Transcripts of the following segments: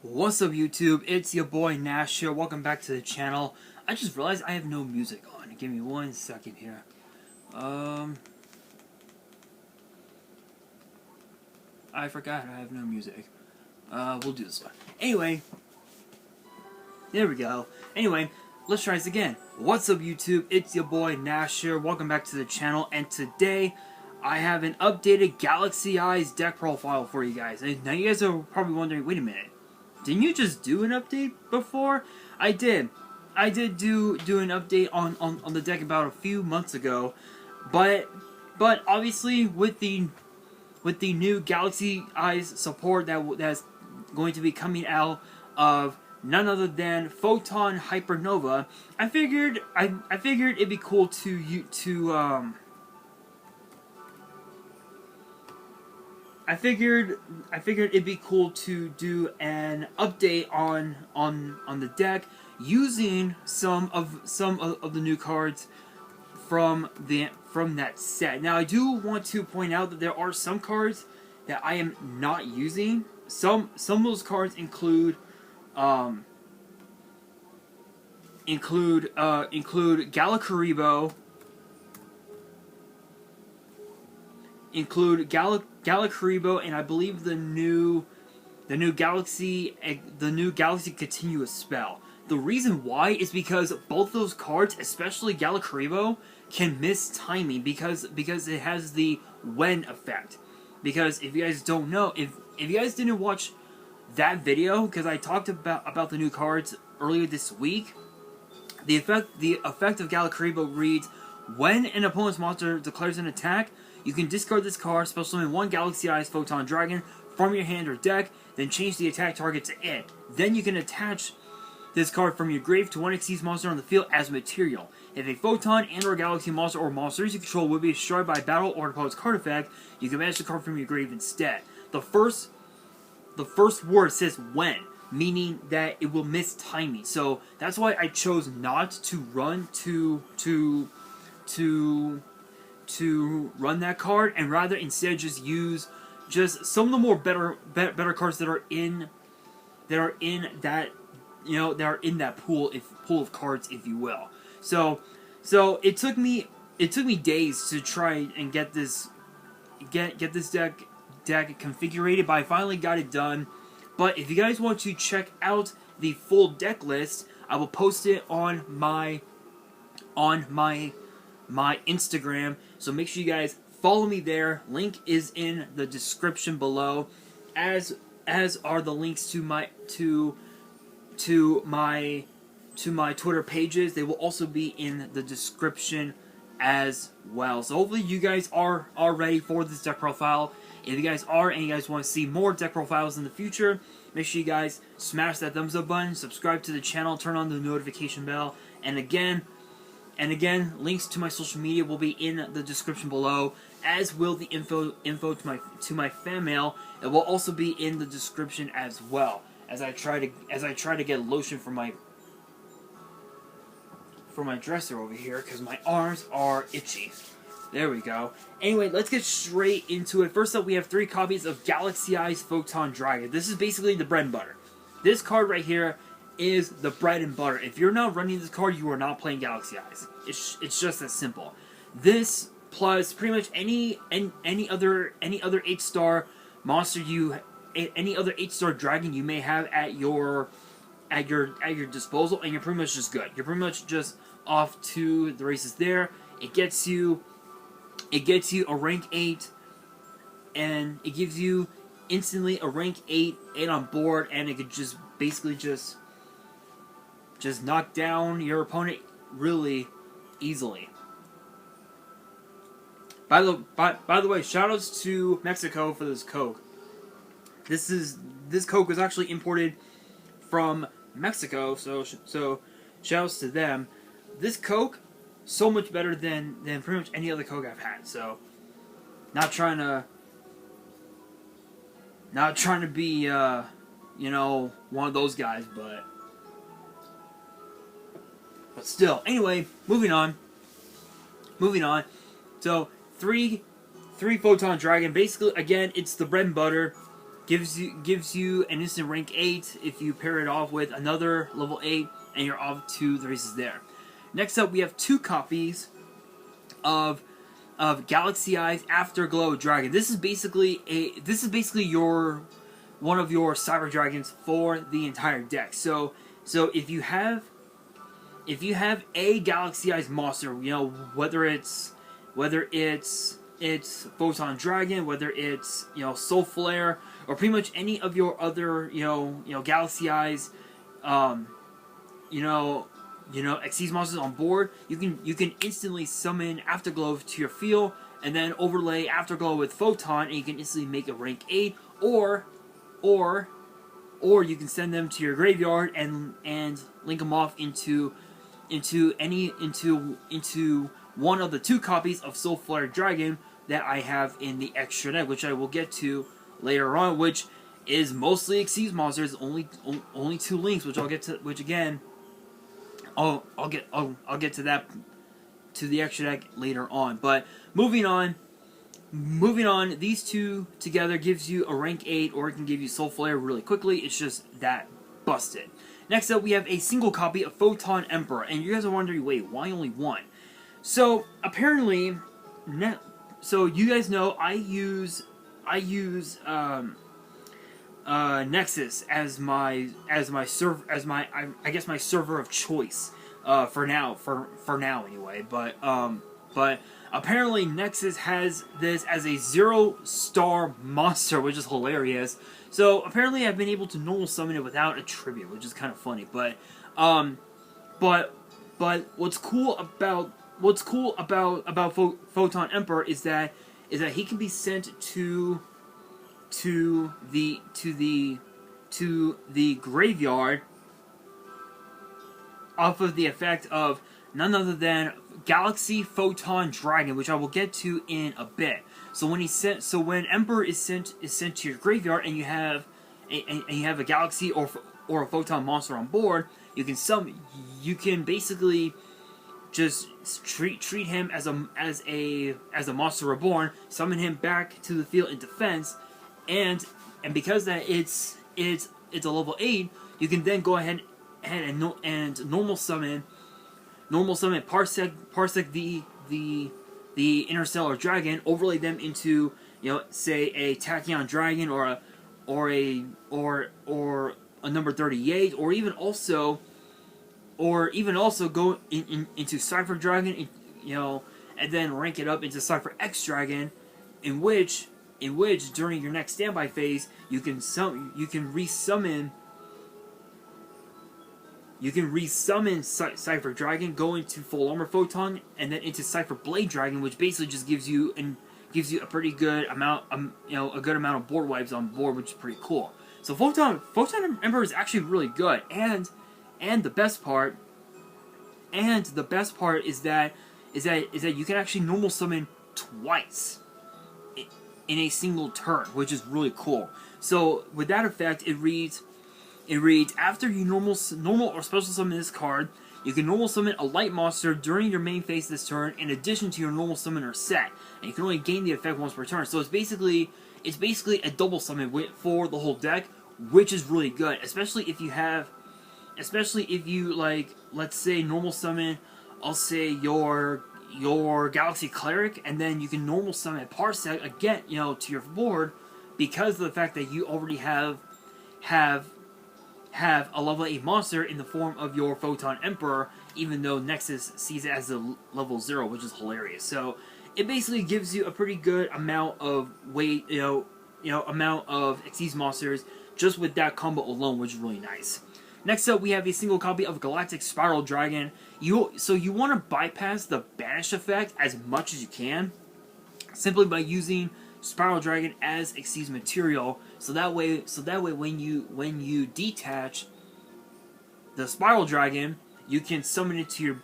What's up, YouTube? It's your boy Nash here. Welcome back to the channel. I just realized I have no music on. Give me 1 second here. I forgot I have no music. We'll do this one. Anyway, there we go. Anyway, let's try this again. What's up, YouTube? It's your boy Nash here. Welcome back to the channel. And today, I have an updated Galaxy Eyes deck profile for you guys. And now you guys are probably wondering, wait a minute. Didn't you just do an update before? I did. I did do an update on the deck about a few months ago, but obviously with the new Galaxy Eyes support that's going to be coming out of none other than Photon Hypernova, I figured it'd be cool I figured it'd be cool to do an update on the deck using some of the new cards from that set. Now I do want to point out that there are some cards that I am not using. Some of those cards include Galakaribo, Galakaribo, and I believe the new Galaxy Continuous spell. The reason why is because both those cards, especially Galakaribo, can miss timing because it has the when effect. Because if you guys don't know, if you guys didn't watch that video, because I talked about the new cards earlier this week, the effect of Galakaribo reads: when an opponent's monster declares an attack, you can discard this card, special summon one Galaxy Eyes Photon Dragon from your hand or deck, then change the attack target to it. Then you can attach this card from your grave to one Xyz monster on the field as material. If a Photon and or Galaxy monster or monsters you control will be destroyed by battle or opponent's card effect, you can banish the card from your grave instead. The first word says when, meaning that it will miss timing. So that's why I chose not to run to run that card, and rather instead just use some of the more better cards that are in that pool of cards, if you will. So it took me days to try and get this deck configured, but I finally got it done. But if you guys want to check out the full deck list, I will post it on my Instagram, so make sure you guys follow me there. Link is in the description below, as are the links to my Twitter pages. They will also be in the description as well. So hopefully you guys are ready for this deck profile. If you guys are, and you guys want to see more deck profiles in the future, make sure you guys smash that thumbs up button, subscribe to the channel, turn on the notification bell, and again, links to my social media will be in the description below, as will the info to my fan mail. It will also be in the description as well, as I try to get lotion for my dresser over here, because my arms are itchy. There we go. Anyway, let's get straight into it. First up, we have 3 copies of Galaxy Eyes Photon Dragon. This is basically the bread and butter. This card right here is the bread and butter. If you're not running this card, you are not playing Galaxy Eyes. It's just that simple. This plus pretty much any other 8-star monster any other 8-star dragon you may have at your disposal, and you're pretty much just good. You're pretty much just off to the races there. It gets you a rank 8, and it gives you instantly a rank 8 on board, and it could just basically just knock down your opponent really easily. By the way, shoutouts to Mexico for this Coke. This Coke was actually imported from Mexico, so shoutouts to them. This Coke, so much better than pretty much any other Coke I've had. So not trying to be one of those guys, but still. Anyway, moving on. So three Photon Dragon. Basically, again, it's the bread and butter. gives you an instant rank 8 if you pair it off with another level 8, and you're off to the races there. Next up, we have 2 copies of Galaxy Eyes Afterglow Dragon. This is basically your one of your Cyber Dragons for the entire deck. So if you have a Galaxy Eyes monster, you know, whether it's Photon Dragon, whether it's, you know, Soul Flare, or pretty much any of your other, you know Galaxy Eyes, Xyz monsters on board, you can instantly summon Afterglow to your field, and then overlay Afterglow with Photon, and you can instantly make a rank 8, or you can send them to your graveyard and link them off into one of the 2 copies of Soul Flare Dragon that I have in the extra deck, which I will get to later on, which is mostly Xyz monsters, only 2 links, which I'll get to, which again, I'll get to that, to the extra deck later on. But moving on, these 2 together gives you a rank 8, or it can give you Soul Flare really quickly. It's just that busted. Next up, we have a single copy of Photon Emperor, and you guys are wondering, wait, why only 1? So apparently, so you guys know I use Nexus as my server of choice for now anyway. But apparently Nexus has this as a 0-star monster, which is hilarious. So apparently I've been able to normal summon it without a tribute, which is kind of funny. But what's cool about Photon Emperor is that he can be sent to the graveyard off of the effect of none other than Galaxy Photon Dragon, which I will get to in a bit. So when Emperor is sent to your graveyard, and you have a Galaxy or a Photon monster on board, you can basically just treat him as a monster reborn, summon him back to the field in defense, and because that it's a level 8, you can then go ahead and normal summon Parsec the Interstellar Dragon, overlay them into, you know, say a Tachyon Dragon or a number 38, or even also go into Cypher Dragon, you know, and then rank it up into Cypher X Dragon, in which during your next standby phase you can resummon Cypher Dragon, go into Full Armor Photon, and then into Cypher Blade Dragon, which basically just gives you a pretty good amount, a good amount of board wipes on board, which is pretty cool. So Photon Emperor is actually really good, and the best part is that you can actually normal summon twice in a single turn, which is really cool. So with that effect, it reads after you normal or special summon this card, you can normal summon a light monster during your main phase this turn, in addition to your normal summoner set, and you can only gain the effect once per turn. So it's basically a double summon for the whole deck, which is really good, especially if you like, let's say normal summon, I'll say your Galaxy Cleric, and then you can normal summon Parsec again, you know, to your board, because of the fact that you already have a level 8 monster in the form of your Photon Emperor, even though Nexus sees it as a level 0, which is hilarious. So it basically gives you a pretty good amount of weight, amount of Xyz monsters just with that combo alone, which is really nice. Next up, we have a single copy of Galactic Spiral Dragon. So you want to bypass the banish effect as much as you can, simply by using Spiral Dragon as Xyz material. So that way when you detach the Spiral Dragon, you can summon it to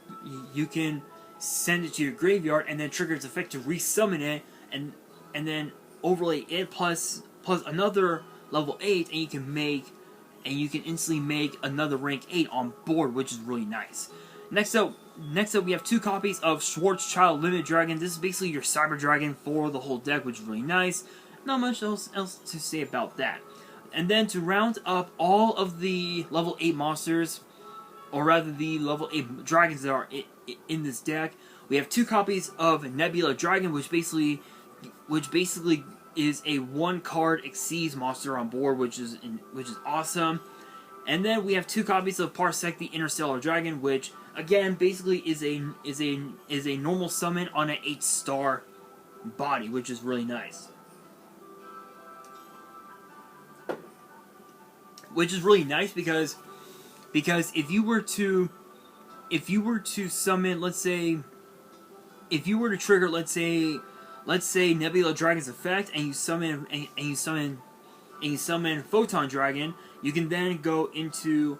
you can send it to your graveyard, and then trigger its effect to resummon it, and then overlay it plus another level 8, and you can instantly make another rank 8 on board, which is really nice. Next up, we have 2 copies of Schwarzschild Limit Dragon. This is basically your Cyber Dragon for the whole deck, which is really nice. not much else to say about that. And then to round up all of the level 8 monsters, or rather the level 8 dragons that are in this deck, we have 2 copies of Nebula Dragon, which basically is a 1-card Xyz monster on board, which is awesome. And then we have 2 copies of Parsec the Interstellar Dragon, which again basically is a normal summon on an 8-star body, which is really nice. Which is really nice because if you were to summon, let's say, if you were to trigger, let's say Nebula Dragon's effect, and you summon Photon Dragon, you can then go into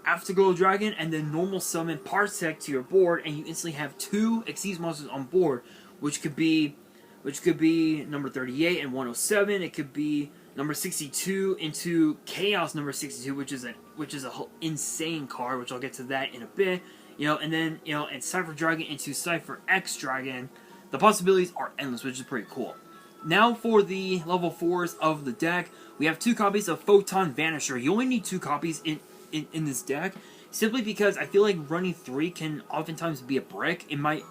Afterglow Dragon and then normal summon Parsec to your board, and you instantly have 2 Xyz monsters on board, which could be number 38 and 107. It could be number 62 into Chaos number 62, which is a insane card, which I'll get to that in a bit. And then and Cypher Dragon into Cypher X Dragon. The possibilities are endless, which is pretty cool. Now for the level 4s of the deck, we have 2 copies of Photon Vanisher. You only need 2 copies in this deck, simply because I feel like running 3 can oftentimes be a brick in my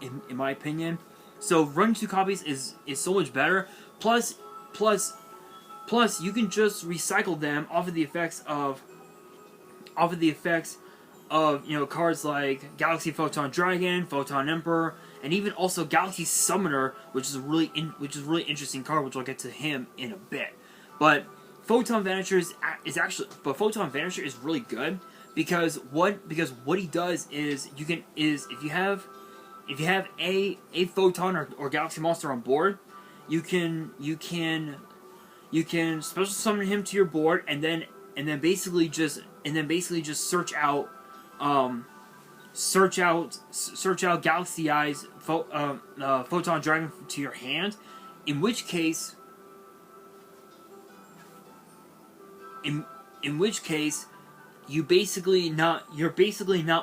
opinion. So running 2 copies is so much better. Plus you can just recycle them off of the effects of cards like Galaxy Photon Dragon, Photon Emperor, and even also Galaxy Summoner, which is a really interesting card, which I'll get to him in a bit. But Photon Vanisher Photon Vanisher is really good because what he does is if you have a Photon or Galaxy monster on board, you can special summon him to your board and then basically just search out Galaxy Eyes Photon Dragon to your hand, in which case you're basically not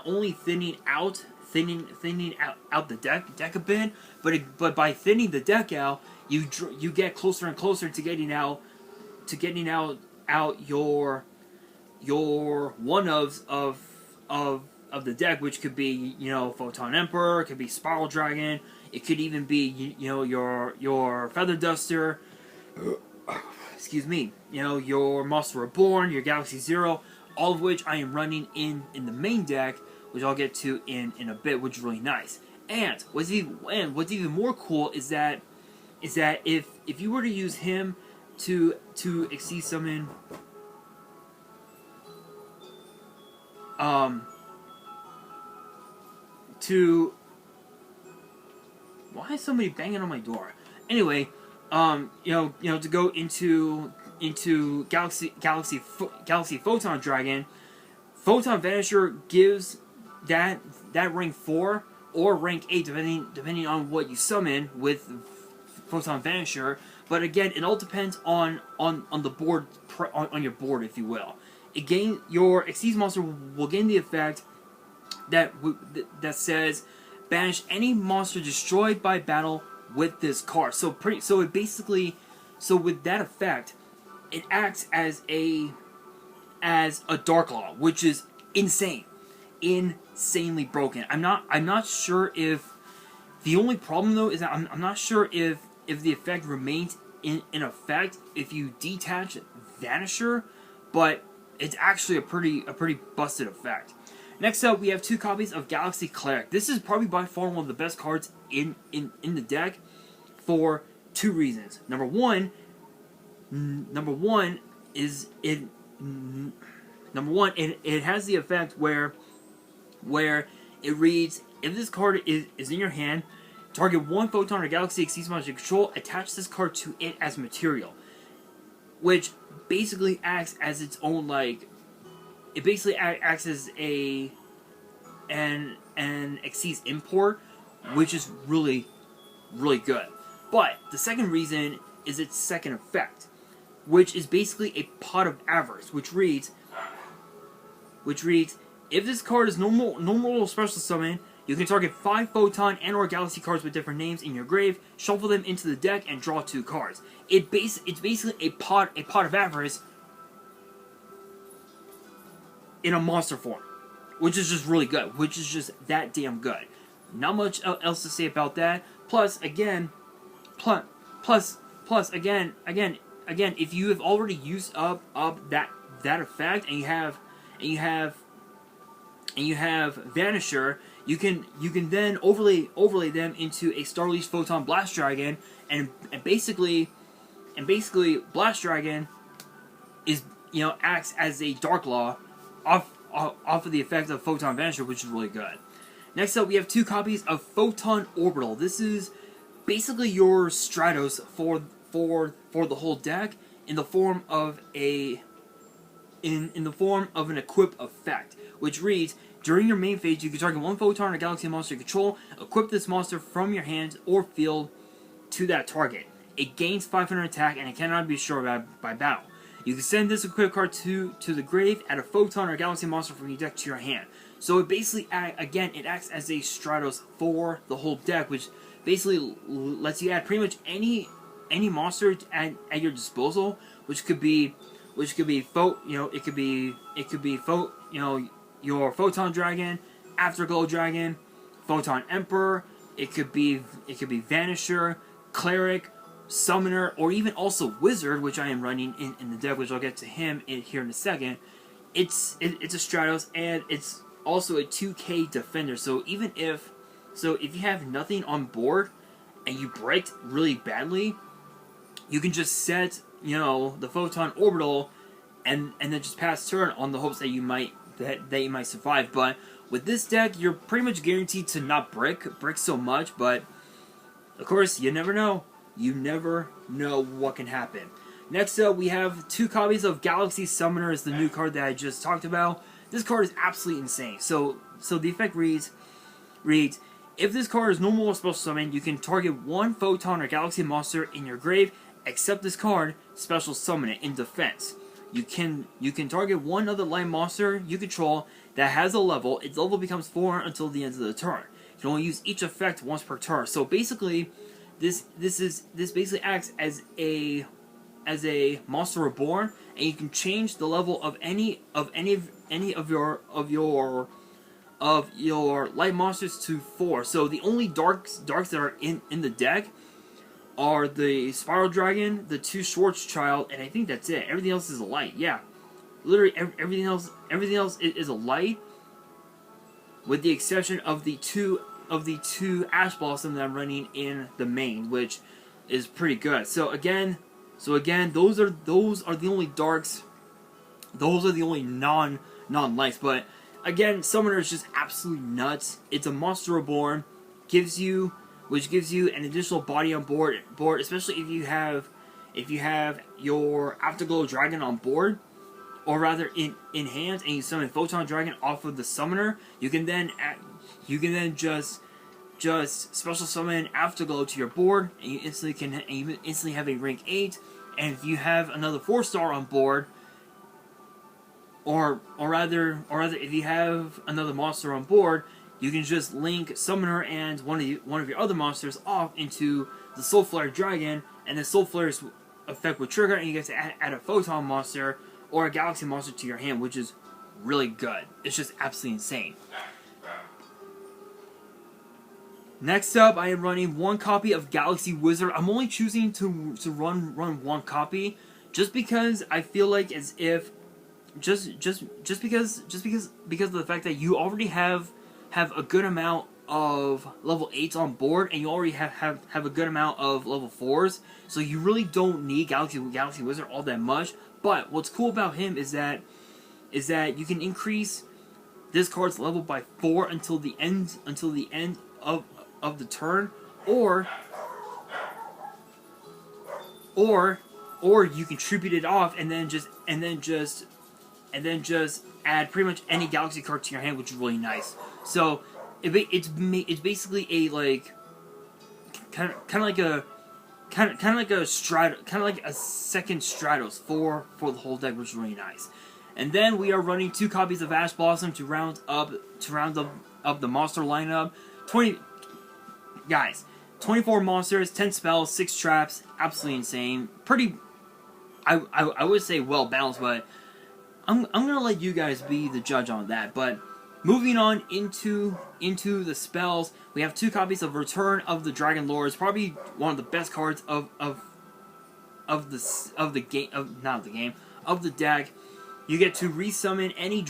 only thinning out the deck a bit, but by thinning the deck out, you get closer and closer to getting out your one-ofs of the deck, which could be Photon Emperor, it could be Spiral Dragon, it could even be your Feather Duster, excuse me, your Monster Reborn, your Galaxy Zero, all of which I am running in the main deck, which I'll get to in a bit, which is really nice. And what's even more cool is that if you were to use him to Xyz summon why is somebody banging on my door? Anyway, to go into Galaxy Photon Dragon, Photon Vanisher gives that rank 4 or rank 8 depending on what you summon with Photon Vanisher. But again, it all depends on the board, on your board, if you will. Your Xyz monster will gain the effect that says banish any monster destroyed by battle with this card. So with that effect, it acts as a Dark Law, which is insanely broken. I'm not sure if the only problem though is that I'm not sure if the effect remains in effect if you detach Vanisher, but it's actually a pretty busted effect. Next up, we have 2 copies of Galaxy Cleric. This is probably by far one of the best cards in the deck for 2 reasons. Number one is it has the effect where it reads, if this card is in your hand, target 1 Photon or Galaxy Xyz monster you control, attach this card to it as material, which basically acts as its own, it basically acts as an Xyz import, which is really good. But the second reason is its second effect, which is basically a Pot of Avarice, which reads, if this card is normal special summon, You can target 5 Photon and or Galaxy cards with different names in your grave, shuffle them into the deck, and draw 2 cards. It's basically a pot of avarice in a monster form, which is just really good, which is just that damn good. Not much else to say about that. Plus, again, if you have already used up that effect, and you have Vanisher, you can then overlay them into a Starleaf Photon Blast Dragon, and basically Blast Dragon is, acts as a Dark Law off of the effect of Photon Vanisher, which is really good. Next up, we have 2 copies of Photon Orbital. This is basically your Stratos for the whole deck in the form of an equip effect, which reads: during your main phase, you can target 1 Photon or Galaxy monster you control. Equip this monster from your hand or field to that target. It gains 500 attack and it cannot be destroyed by battle. You can send this equipped card to the grave, add a Photon or Galaxy monster from your deck to your hand. So it basically, it acts as a Stratos for the whole deck, which basically lets you add pretty much any monster at your disposal, which could be your Photon Dragon, Afterglow Dragon, Photon Emperor. It could be Vanisher, Cleric, Summoner, or even also Wizard, which I am running in the deck, which I'll get to him here in a second. It's a Stratos, and it's also a 2K defender. So if you have nothing on board and you break really badly, you can just set the Photon Orbital and then just pass turn on the hopes that you might survive. But with this deck, you're pretty much guaranteed to not brick so much. But of course, you never know. You never know what can happen. Next up, we have 2 copies of Galaxy Summoner, is the new card that I just talked about. This card is absolutely insane. So the effect reads, if this card is normal or special summon, you can target 1 Photon or Galaxy monster in your grave, except this card, special summon it in defense. You can target 1 other light monster you control that has a level. Its level becomes 4 until the end of the turn. You can only use each effect once per turn. So basically, this basically acts as a monster reborn, and you can change the level of any of your light monsters to 4. So the only darks that are in the deck are the Spiral Dragon, the 2 Schwarzschild, and I think that's it. Everything else is a light. Yeah, literally everything else is a light, with the exception of the two Ash Blossom that I'm running in the main, which is pretty good. So again, those are the only darks. Those are the only non-lights. But again, Summoner is just absolutely nuts. It's a monster reborn, which gives you an additional body on board, especially if you have your Afterglow Dragon on board, or rather in hand, and you summon Photon Dragon off of the Summoner. You can then just special summon Afterglow to your board, and you instantly have a rank 8. And if you have another 4-star on board, or rather if you have another monster on board, you can just link Summoner and one of your other monsters off into the Soul Flare Dragon, and the Soul Flare's effect will trigger, and you get to add a Photon monster or a Galaxy monster to your hand, which is really good. It's just absolutely insane. Next up, I am running 1 copy of Galaxy Wizard. I'm only choosing to run 1 copy, just because I feel like as if just because of the fact that you already have a good amount of level 8s on board, and you already have a good amount of level 4s, so you really don't need Galaxy Wizard all that much. But what's cool about him is that you can increase this card's level by 4 until the end of the turn, or you can tribute it off and then just add pretty much any Galaxy card to your hand, which is really nice. So it's basically a kind of like a second Stratos for the whole deck, which is really nice. And then we are running 2 copies of Ash Blossom to round up of the monster lineup. 24 monsters, 10 spells, 6 traps, absolutely insane. Pretty, I would say well balanced, but I'm gonna let you guys be the judge on that. But moving on into the spells, we have 2 copies of Return of the Dragon Lords, probably one of the best cards of the deck. You get to resummon any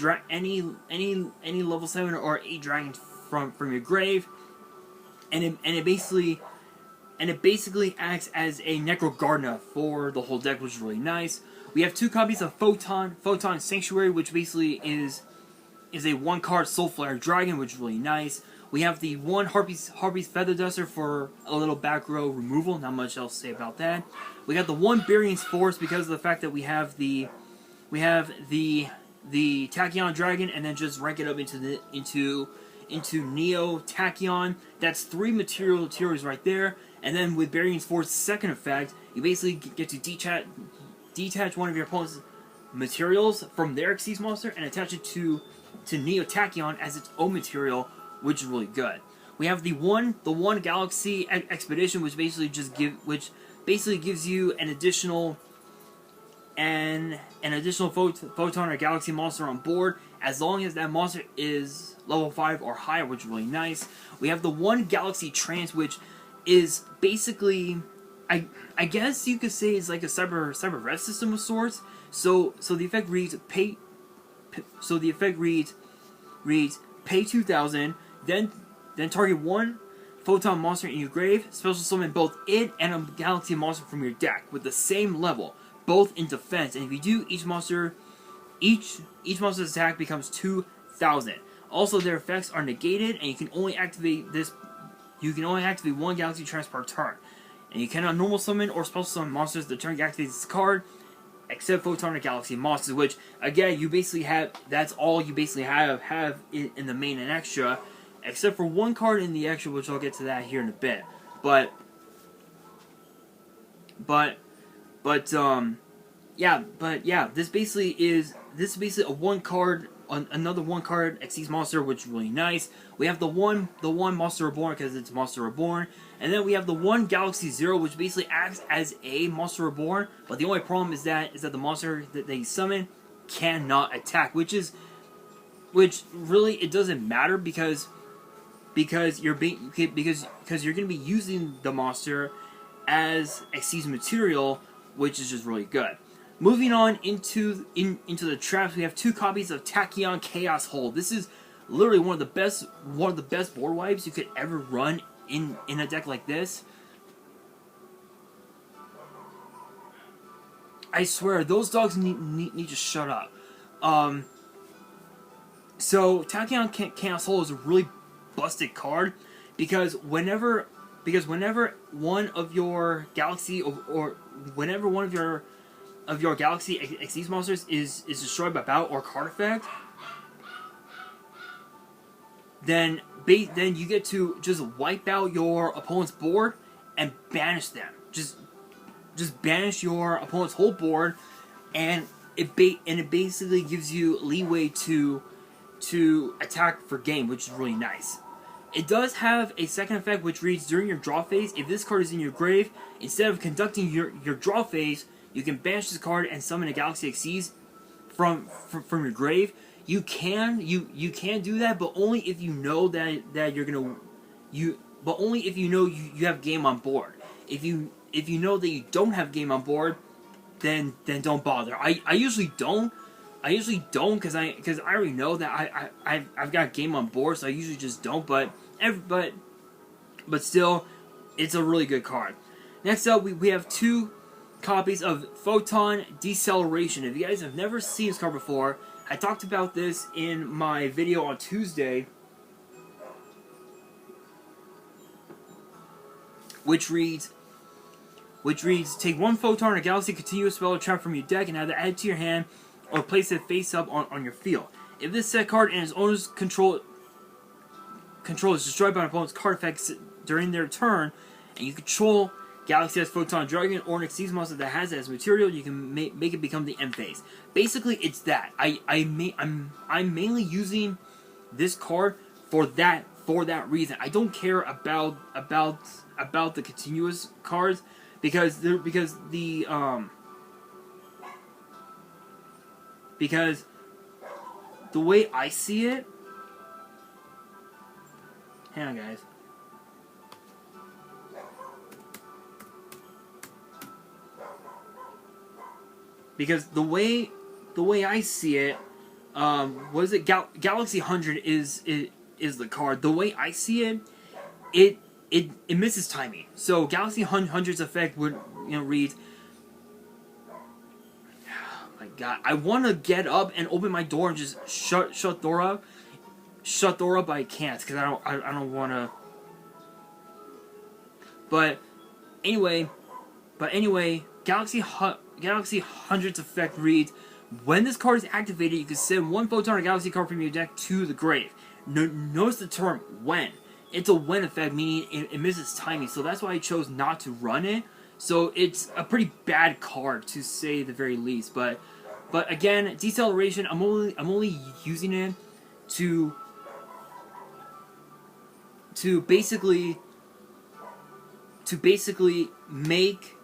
level 7 or 8 dragons from your grave, and it basically acts as a Necrogardener for the whole deck, which is really nice. We have 2 copies of Photon Sanctuary, which basically is a 1-card Soul Flare Dragon, which is really nice. We have the 1 Harpy's Feather Duster for a little back row removal. Not much else to say about that. We got the 1 Barion's Force because of the fact that we have the Tachyon Dragon, and then just rank it up into Neo Tachyon. That's 3 materials right there. And then with Barion's Force second effect, you basically get to detach one of your opponent's materials from their Xyz monster and attach it to Neo Tachyon as its own material, which is really good. We have the one Galaxy Expedition, which basically gives you an additional Photon or Galaxy monster on board, as long as that monster is level 5 or higher, which is really nice. We have the 1 Galaxy Trance, which is basically, I guess you could say, it's like a cyber red system of sorts. So the effect reads pay 2,000, then target 1 Photon monster in your grave, special summon both it and a Galaxy monster from your deck with the same level, both in defense. And if you do, each monster's attack becomes 2,000. Also, their effects are negated, and you can only activate this. You can only activate 1 Galaxy Trance per turn, and you cannot normal summon or special summon monsters the turn you activate this card, except Photon or Galaxy monsters. Which again, you basically have. That's all you basically have in the main and extra, except for 1 card in the extra, which I'll get to that here in a bit. But yeah, this basically is a 1 card, another 1 card Xyz monster, which is really nice. We have the one Monster Reborn because it's Monster Reborn, and then we have the 1 Galaxy Zero, which basically acts as a Monster Reborn. But the only problem is that the monster that they summon cannot attack, which really it doesn't matter because you're going to be using the monster as Xyz material, which is just really good. Moving on into the traps, we have 2 copies of Tachyon Chaos Hold. This is literally one of the best board wipes you could ever run in a deck like this. I swear, those dogs need to shut up. So Tachyon Chaos Hold is a really busted card because whenever one of your Galaxy or whenever one of your Galaxy Xyz monsters is destroyed by battle or card effect, then you get to just wipe out your opponent's board and banish them. Just banish your opponent's whole board, and it basically gives you leeway to attack for game, which is really nice. It does have a second effect which reads, during your draw phase, if this card is in your grave, instead of conducting your draw phase, you can banish this card and summon a Galaxy Xyz from your grave. You can do that, but only if you know that but only if you know you have game on board. If you know that you don't have game on board, then don't bother. I usually don't because I already know that I've got game on board, so I usually just don't. But still, it's a really good card. Next up, we have 2 copies of Photon Deceleration. If you guys have never seen this card before, I talked about this in my video on Tuesday, which reads, take 1 Photon or Galaxy Continuous spell or trap from your deck and either add it to your hand or place it face up on your field. If this set card and its owner's control is destroyed by an opponent's card effects during their turn, and you control Galaxy has Photon Dragon or an Xyz monster that has it as material, you can make it become the end phase. Basically, it's that. I'm mainly using this card for that reason. I don't care about the continuous cards because the way I see it. Hang on, guys. Because the way I see it, what is it? Galaxy 100 is the card. The way I see it, it misses timing. So Galaxy 100's effect would read. Oh my God, I want to get up and open my door and just shut door up, but I can't because I don't want to. But anyway, Galaxy 100's effect reads, when this card is activated, you can send one Photon or Galaxy card from your deck to the grave. Notice the term when. It's a when effect, meaning it misses timing, so that's why I chose not to run it. So it's a pretty bad card, to say the very least. But again, deceleration, I'm only using it to basically make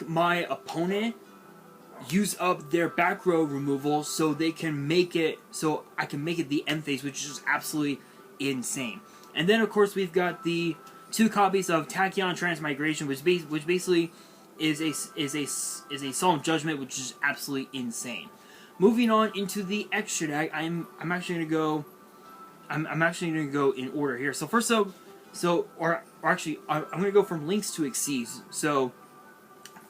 my opponent use up their back row removal so they can make it, so I can make it the end phase, which is just absolutely insane. And then of course we've got the 2 copies of Tachyon Transmigration, which basically is a solemn judgment, which is absolutely insane. Moving on into the extra deck, I'm actually gonna go in order here. So first I'm gonna go from links to exceeds. So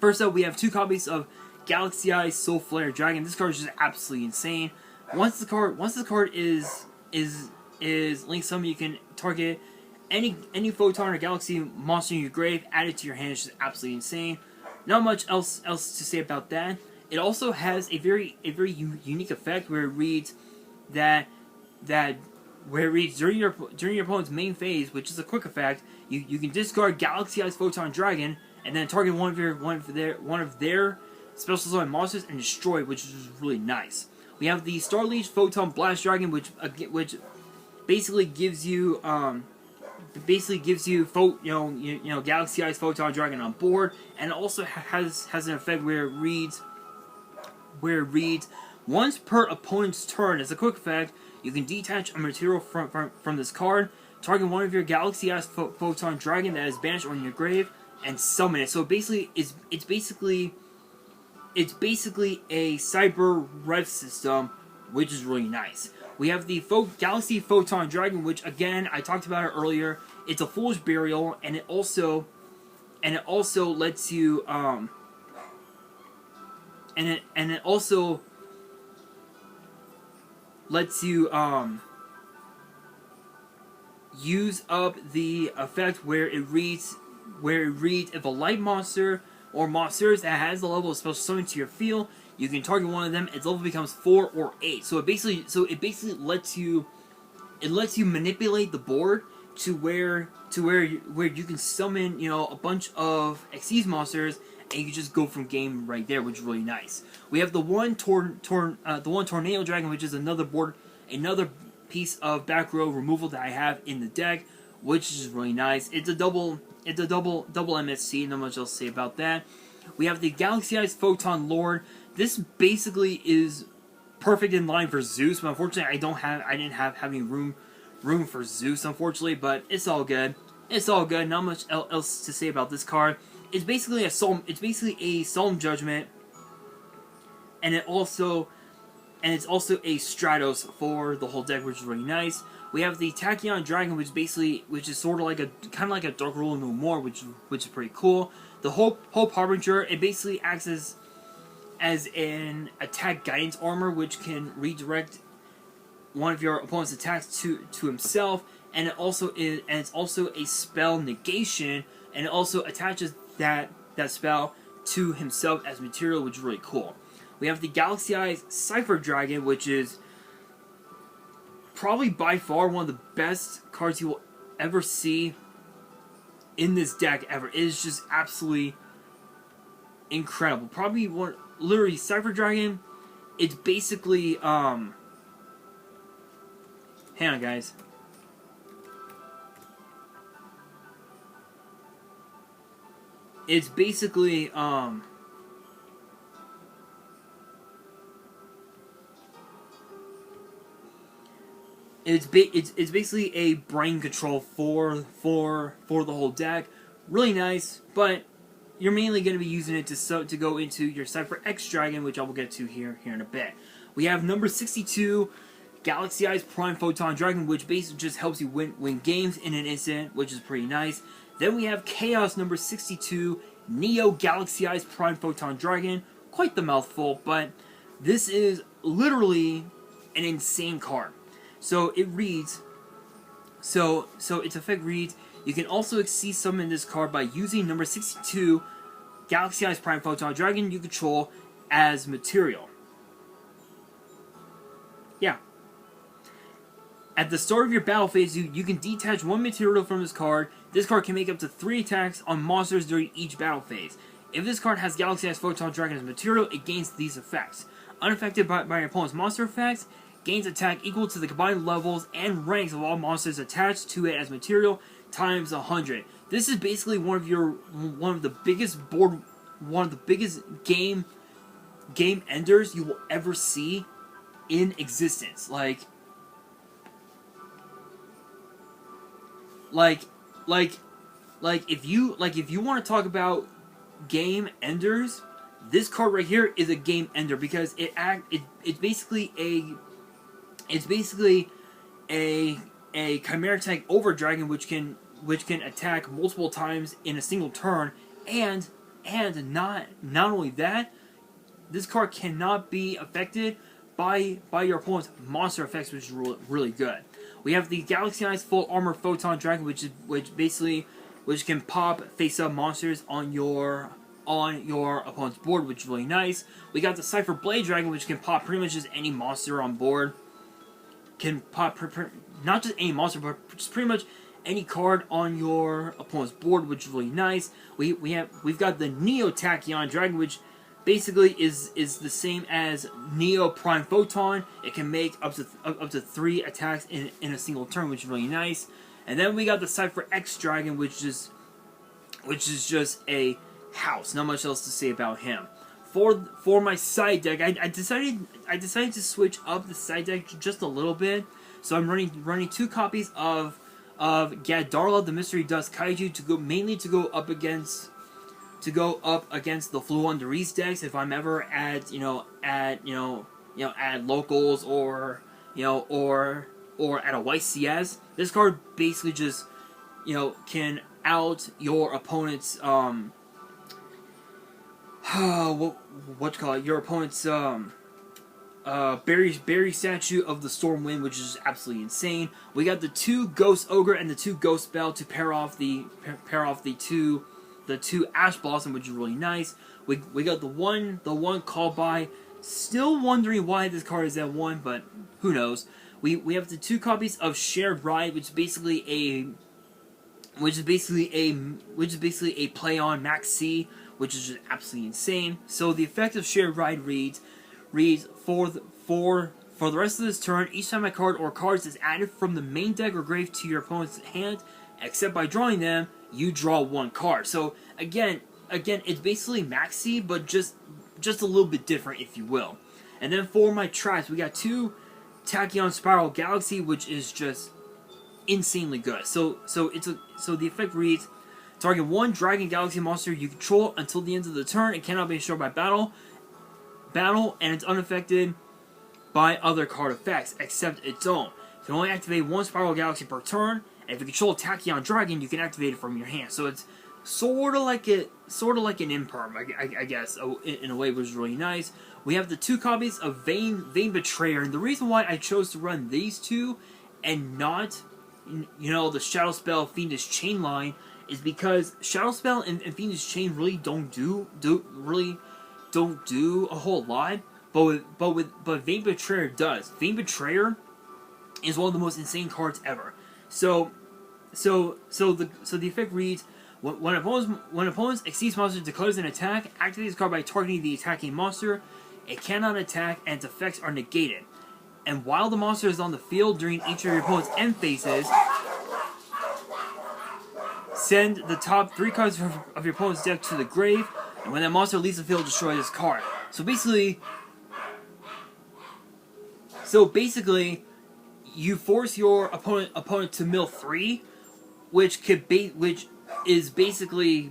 first up, we have 2 copies of Galaxy Eye Soul Flare Dragon. This card is just absolutely insane. Once the card is linked summon, you can target any Photon or Galaxy monster in your grave, add it to your hand. It's just absolutely insane. Not much else to say about that. It also has a very unique effect where it reads during your opponent's main phase, which is a quick effect, you can discard Galaxy Eyes Photon Dragon and then target one of their special summon monsters and destroy, which is really nice. We have the Star Leech Photon Blast Dragon, which basically gives you Galaxy Eyes Photon Dragon on board, and it also has an effect where it reads once per opponent's turn. As a quick effect, you can detach a material from this card, target one of your Galaxy Eyes Photon Dragon that is banished or in your grave, and summon it. So basically, it's basically a Cyber Rev system, which is really nice. We have the Galaxy Photon Dragon, which again I talked about it earlier. It's a Foolish Burial, and it also lets you use up the effect where it reads if a light monster or monsters that has the level of special summon to your field, you can target one of them. Its level becomes 4 or 8. So it basically lets you manipulate the board to where you can summon a bunch of Xyz monsters, and you can just go from game right there, which is really nice. We have the one Tornado Dragon, which is another piece of back row removal that I have in the deck, which is really nice. It's a double MSC, not much else to say about that. We have the Galaxy Eyes Photon Lord. This basically is perfect in line for Zeus, but unfortunately I didn't have any room for Zeus, unfortunately, but it's all good. It's all good. Not much else to say about this card. It's basically a solemn judgment, and it's also a Stratos for the whole deck, which is really nice. We have the Tachyon Dragon, which is sort of like a Dark Ruler No More, which is pretty cool. The Hope Harbinger, it basically acts as an attack guidance armor, which can redirect one of your opponent's attacks to himself, and it's also a spell negation, and it also attaches that spell to himself as material, which is really cool. We have the Galaxy Eyes Cypher Dragon, which is probably by far one of the best cards you will ever see in this deck ever. It is just absolutely incredible. Probably literally Cypher Dragon. It's basically Hang on, guys. It's basically, it's basically a brain control for the whole deck. Really nice, but you're mainly going to be using it to go into your Cypher X Dragon, which I will get to here in a bit. We have number 62, Galaxy Eyes Prime Photon Dragon, which basically just helps you win games in an instant, which is pretty nice. Then we have Chaos number 62, Neo Galaxy Eyes Prime Photon Dragon. Quite the mouthful, but this is literally an insane card. So it reads, so its effect reads, you can also exceed summon this card by using number 62, Galaxy Eyes Prime Photon Dragon you control as material. Yeah. At the start of your battle phase, you can detach one material from this card. This card can make up to 3 attacks on monsters during each battle phase. If this card has Galaxy Eyes Photon Dragon as material, it gains these effects. Unaffected by your opponent's monster effects, gains attack equal to the combined levels and ranks of all monsters attached to it as material times 100. This is basically one of the biggest game enders you will ever see in existence. Like if you want to talk about game enders, this card right here is a game ender because it's basically a Chimera Tank Over Dragon which can attack multiple times in a single turn, and not only that, this card cannot be affected by your opponent's monster effects, which is really good. We have the Galaxy Eyes Full Armor Photon Dragon, which can pop face-up monsters on your opponent's board, which is really nice. We got the Cypher Blade Dragon, which can pop pretty much just any monster on board. Can pop not just any monster, but just pretty much any card on your opponent's board, which is really nice. We've got the Neo Tachyon Dragon, which basically is the same as Neo Prime Photon. It can make up to 3 attacks in a single turn, which is really nice. And then we got the Cypher X Dragon, which is just a house. Not much else to say about him. For my side deck, I decided to switch up the side deck just a little bit. So I'm running 2 copies of Gadarla, the Mystery Dust Kaiju, to go up against the Fluon decks if I'm ever at locals or at a YCS. This card basically just can out your opponent's your opponent's Berry Statue of the Stormwind, which is absolutely insane. We got the 2 Ghost Ogre and the 2 Ghost Spell to pair off the two Ash Blossom, which is really nice. We got the one called by. Still wondering why this card is at 1, but who knows. We have the 2 copies of Shared Ride, which is basically a play on Max C, which is just absolutely insane. So the effect of Shared Ride reads for the rest of this turn, each time a card or cards is added from the main deck or grave to your opponent's hand, except by drawing them, you draw 1 card. So again, it's basically Maxi, but just a little bit different, if you will. And then for my traps, we got 2 Tachyon Spiral Galaxy, which is just insanely good. So the effect reads: target 1 Dragon Galaxy monster you control until the end of the turn. It cannot be destroyed by battle, and it's unaffected by other card effects except its own. You can only activate 1 Spiral Galaxy per turn. And if you control a Tachyon Dragon, you can activate it from your hand. So it's sort of like an Imperm, I guess, in a way, which is really nice. We have the 2 copies of Vain Betrayer, and the reason why I chose to run these 2 and not, the Shadow Spell Fiendish Chain line is because Shadow Spell and Fiendish Chain really don't do a whole lot, but Vain Betrayer does. Vain Betrayer is one of the most insane cards ever. So the effect reads: when opponents exceeds monster declares an attack, activate this card by targeting the attacking monster. It cannot attack, and its effects are negated. And while the monster is on the field during each of your opponent's end phases, send the top 3 cards of your opponent's deck to the grave, and when that monster leaves the field, destroy this card. So basically, you force your opponent to mill 3, which is basically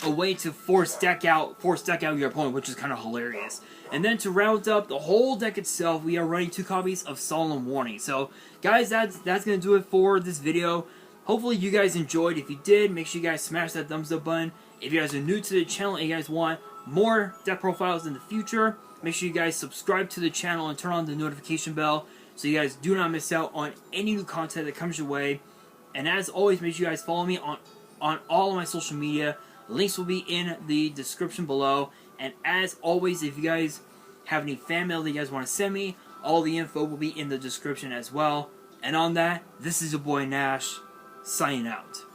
a way to force deck out your opponent, which is kind of hilarious. And then to round up the whole deck itself, we are running 2 copies of Solemn Warning. So, guys, that's gonna do it for this video. Hopefully you guys enjoyed. If you did, make sure you guys smash that thumbs up button. If you guys are new to the channel and you guys want more deck profiles in the future, make sure you guys subscribe to the channel and turn on the notification bell so you guys do not miss out on any new content that comes your way. And as always, make sure you guys follow me on all of my social media. Links will be in the description below. And as always, if you guys have any fan mail that you guys want to send me, all the info will be in the description as well. And on that, this is your boy Nash, signing out.